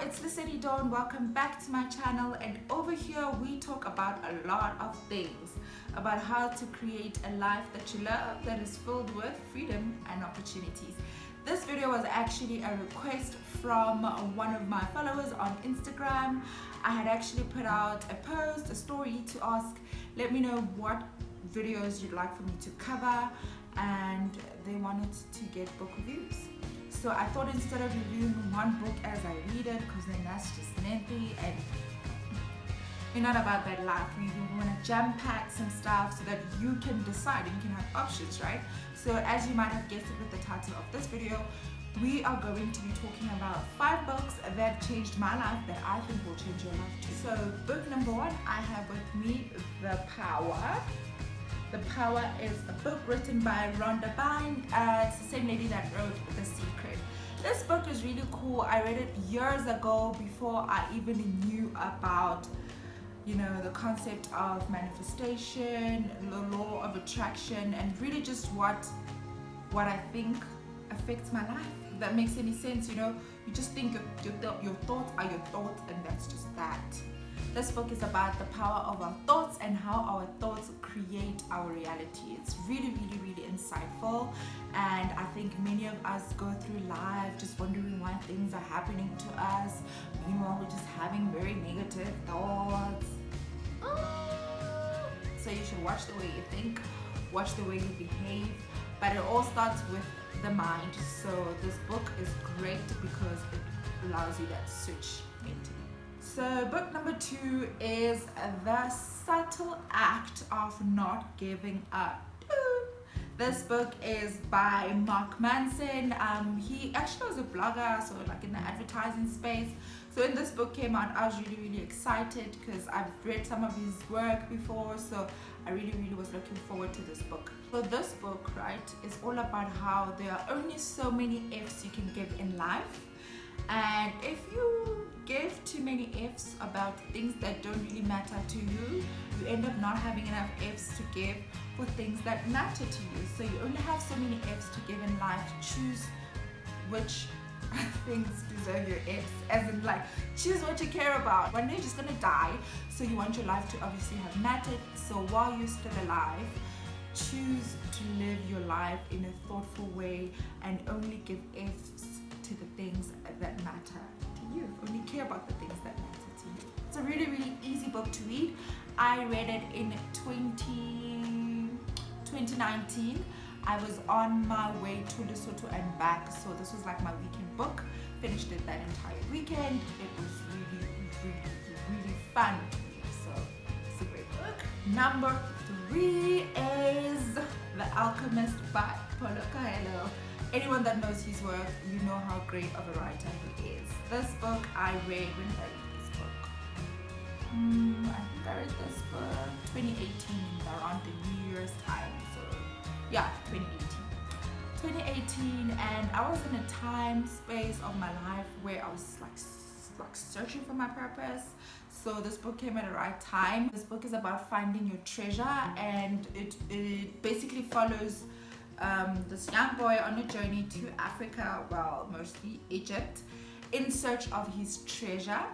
it's Lucity Dawn. Welcome back to my channel, and over here we talk about a lot of things about how to create a life that you love, that is filled with freedom and opportunities. This video was actually a request from one of my followers on Instagram. I had actually put out a post, a story to ask, let me know what videos you'd like for me to cover, and they wanted to get book reviews. So I thought instead of reviewing one book as I read it, because then that's just lengthy and we're not about that life. We want to jam pack some stuff so that you can decide and you can have options, right? So as you might have guessed it with the title of this video, we are going to be talking about 5 books that changed my life that I think will change your life too. So book number 1 I have with me, The Power. The Power is a book written by Rhonda Byrne. It's the same lady that wrote The Secret. This book is really cool. I read it years ago before I even knew about, the concept of manifestation, the law of attraction, and really just what I think affects my life. If that makes any sense, you just think your thoughts are your thoughts, and that's just that. This book is about the power of our thoughts and how our thoughts create our reality. It's really, really, really insightful, and I think many of us go through life just wondering why things are happening to us. Meanwhile, we're just having very negative thoughts. So you should watch the way you think, watch the way you behave, but it all starts with the mind. So this book is great because it allows you that switch mentally. So book number 2 is The Subtle Act of Not Giving Up. This book is by Mark Manson. He actually was a blogger, so like in the advertising space. So when this book came out, I was really, really excited because I've read some of his work before, so I really, really was looking forward to this book. So this book, right, is all about how there are only so many F's you can give in life, and if you give too many F's about things that don't really matter to you, you end up not having enough F's to give for things that matter to you. So you only have so many F's to give in life. Choose which things deserve your F's, as in like choose what you care about. One day you're just gonna die, so you want your life to obviously have mattered. So while you're still alive, choose to live your life in a thoughtful way and only give F's to the things that matter to you. Only care about the things that matter to you. It's a really, really easy book to read. I read it in 2019. I was on my way to Lesotho and back, so this was like my weekend book. Finished it that entire weekend. It was really, really, really fun to read. So it's a great book. Number 3 is The Alchemist by Paulo Coelho. Anyone that knows his work, you know how great of a writer he is. This book I read, when did I read this book? I think I read this book 2018, around the New Year's time. So yeah, 2018, and I was in a time space of my life where I was like searching for my purpose. So this book came at the right time. This book is about finding your treasure, and it basically follows this young boy on a journey to Africa, well, mostly Egypt, in search of his treasure.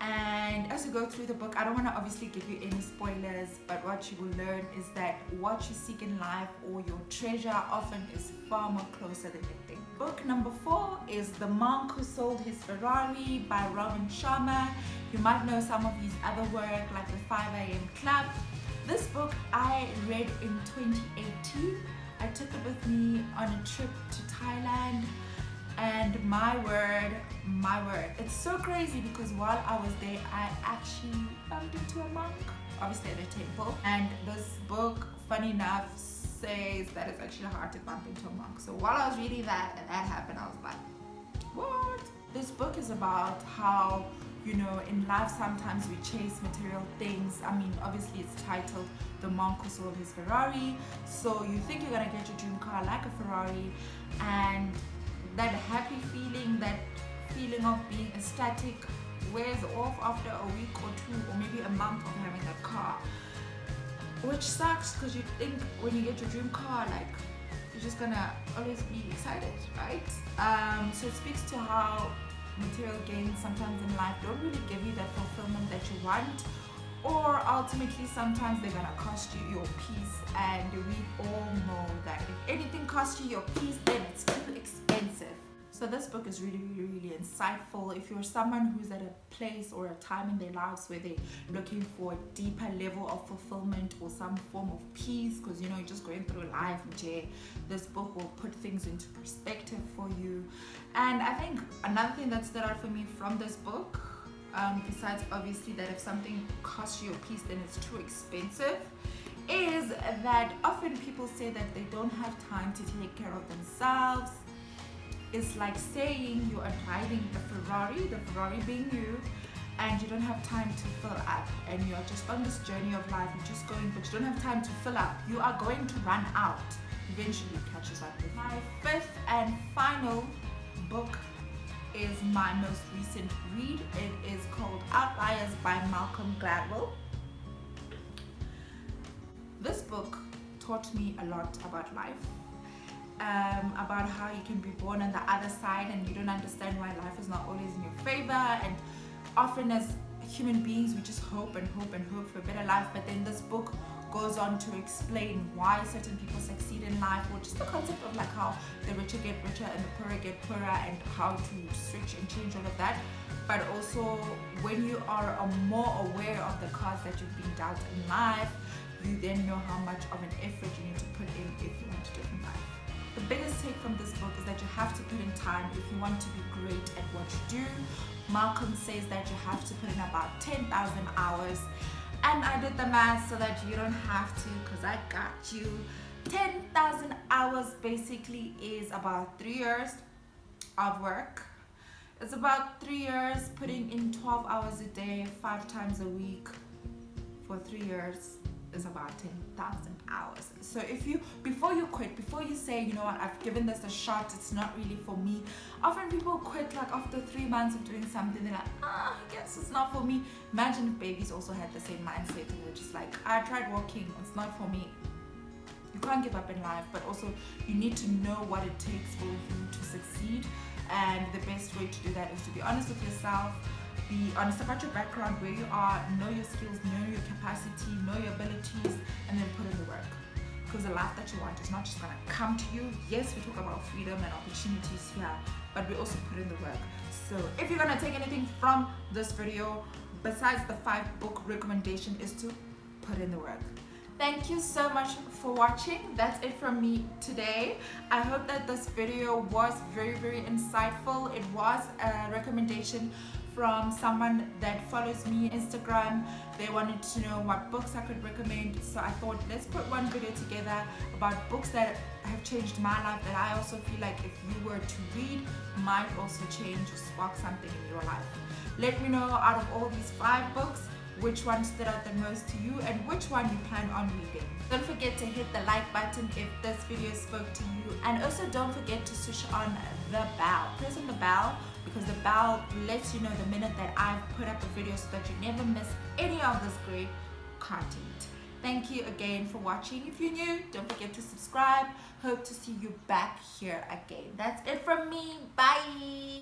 And as you go through the book, I don't want to obviously give you any spoilers, but what you will learn is that what you seek in life, or your treasure, often is far more closer than you think. Book number 4 is The Monk Who Sold His Ferrari by Robin Sharma. You might know some of his other work, like the 5 a.m. Club. This book I read in 2018. I took it with me on a trip to Thailand, and my word, it's so crazy because while I was there, I actually bumped into a monk, obviously at a temple. And this book, funny enough, says that it's actually hard to bump into a monk. So while I was reading that and that happened, I was like, what? This book is about how, in life sometimes we chase material things. I mean, obviously it's titled The Monk Who Sold His Ferrari. So you think you're gonna get your dream car like a Ferrari, and that happy feeling, that feeling of being ecstatic wears off after a week or 2 or maybe a month of having that car. Which sucks, because you think when you get your dream car, like, you're just gonna always be excited, right? So it speaks to how material gains sometimes in life don't really give you that fulfillment that you want, or ultimately sometimes they're gonna cost you your peace, and we all know that if anything costs you your peace, then it's too expensive. So this book is really, really, really insightful. If you're someone who's at a place or a time in their lives where they're looking for a deeper level of fulfillment or some form of peace, because you're just going through life, this book will put things into perspective for you. And I think another thing that stood out for me from this book, besides obviously that if something costs you your peace, then it's too expensive, is that often people say that they don't have time to take care of themselves. It's like saying you are driving the Ferrari being you, and you don't have time to fill up, and you're just on this journey of life, you're just going, but you don't have time to fill up. You are going to run out. Eventually it catches up with you. My fifth and final book is my most recent read. It is called Outliers by Malcolm Gladwell. This book taught me a lot about life. About how you can be born on the other side and you don't understand why life is not always in your favor, and often as human beings we just hope and hope and hope for a better life, but then this book goes on to explain why certain people succeed in life, or just the concept of like how the richer get richer and the poorer get poorer, and how to switch and change all of that. But also when you are more aware of the cards that you've been dealt in life, you then know how much of an effort you need to put in if you want a different life. The biggest take from this book is that you have to put in time if you want to be great at what you do. Malcolm says that you have to put in about 10,000 hours, and I did the math so that you don't have to, because I got you. 10,000 hours basically is about 3 years of work. It's about 3 years putting in 12 hours a day, 5 times a week for 3 years. Is about 10,000 hours. So if you, before you quit, before you say, you know what, I've given this a shot, it's not really for me. Often people quit like after 3 months of doing something, they're like, I guess it's not for me. Imagine if babies also had the same mindset and they're just like, I tried walking, it's not for me. You can't give up in life, but also you need to know what it takes for you to succeed. And the best way to do that is to be honest with yourself. Be honest about your background, where you are, know your skills, know your capacity, know your abilities, and then put in the work. Because the life that you want is not just going to come to you. Yes, we talk about freedom and opportunities here, but we also put in the work. So if you're going to take anything from this video, besides the 5 book recommendation, is to put in the work. Thank you so much for watching. That's it from me today. I hope that this video was very, very insightful. It was a recommendation from someone that follows me on Instagram. They wanted to know what books I could recommend, so I thought let's put one video together about books that have changed my life, that I also feel like if you were to read might also change or spark something in your life. Let me know out of all these 5 books which one stood out the most to you and which one you plan on reading. Don't forget to hit the like button if this video spoke to you, and also don't forget to switch on the bell. Press on the bell, because the bell lets you know the minute that I've put up a video, so that you never miss any of this great content. Thank you again for watching. If you're new, don't forget to subscribe. Hope to see you back here again. That's it from me. Bye.